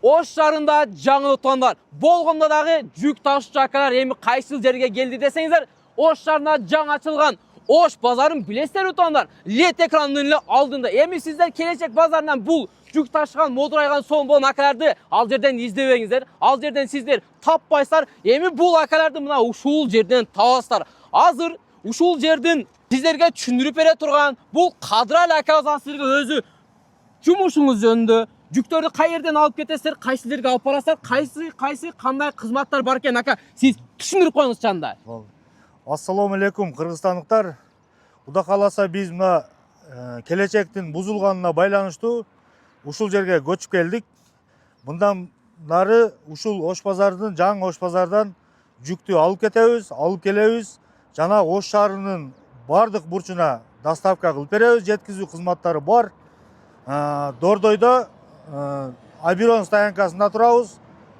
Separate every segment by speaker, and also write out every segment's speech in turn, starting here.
Speaker 1: Ош шарында жаңы отандар. Болгонда дагы жүк ташуучу акалар эми кайсыл жерге келди десеңиздер, Ош шаарына жаңы ачылган Ош базарын билесиздер отандар. Лет экранынын эле алдында. Эми сиздер келечек базарынан бул жүк ташыган, модурайган сом болгон акаларды ал жерден издебеңиздер. Ал жерден сиздер таппайсыздар. Эми бул акаларды мына ушул жерден табасыздар. Азыр ушул жердин сиздерге түшүндүрүп бере турган бул Кадыралы ака сизерге өзү жумушуңуз жөнүндө жүктөрдү кай жерден алып кетесиздер, кайсы жерге алып барасыздар, кайсы кандай кызматтар бар экен ака, сиз түшүндүрүп коюңуз чанда.
Speaker 2: Ассаламу алейкум, кыргызстандыктар. Кудай кааласа биз мына келечектин бузулганына байланыштуу ушул жерге көчүп келдик. Мындан нары ушул Ош базарынын, жаңы Ош базардан жүктү алып кетебиз, алып келебиз. Жана Ош шаарынын бардык бурчуна доставка кылып беребиз, жеткизүү кызматтары бар. Дордойдо Абирон стоянкасында турабыз.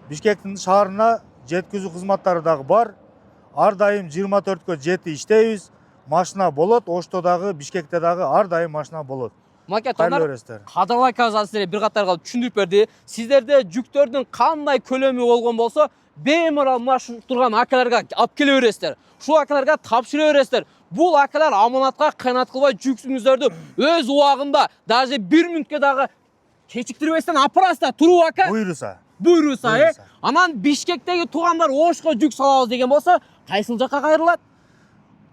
Speaker 2: Бишкектин шаарына жеткизүү кызматтары дагы бар. Ар дайым 24/7 иштейбиз. Машина болот, Ошто дагы, Бишкекте дагы ар дайым машина болот.
Speaker 1: Макет ондар Кадыралы ака сиздерге бир катар кылып түшүндүрүп берди. Сиздерде жүктөрдүн кандай көлөмү болгон болсо, беймарал мына ушул турган акаларга алып келе бересиздер. Ушул акаларга тапшыра бересиздер. Бул акалар аманатка кыянат кылбай жүксүңүздөрдү өз убагында, даже 1 мүнөткө дагы кечиктирбестен апарасыздар. Туруп ака? Буйруса, Анан Бишкектеги туугандар Ошко жүк салабыз деген болсо, кайсыл жакка кайрылат?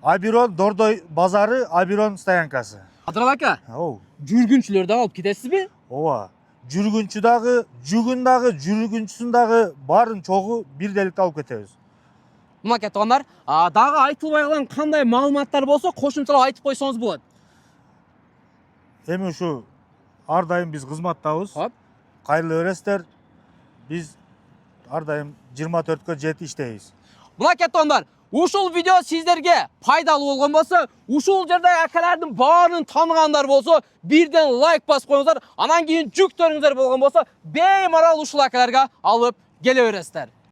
Speaker 2: Абирон Дордой базары, Абирон стоянкасы.
Speaker 1: Кадыралы ака, жүргүнчүлөр дагы алып кетесизби?
Speaker 2: Ооба. Жүргүнчү дагы, жүгүн дагы, жүргүнчүсүн дагы барын чогу бирделикте алып кетебиз.
Speaker 1: Макет туугандар, дагы айтылбай калган кандай маалыматтар болсо, кошумчалап айтып койсоңуз болот.
Speaker 2: Эми ушу ар дайым биз кызматтабыз. Кайрыла бересиздер. Биз ар дайым 24/7 иштейбиз.
Speaker 1: Макет туугандар, ушул видео сиздерге пайдалуу болгон болсо, ушул жерде акалардын баарын тааныгандар болсо, бирден лайк басып коюңуздар. Анан кийин жүктөрүңүздөр болгон болсо, беймарал ушул акаларга алып келе бересиздер.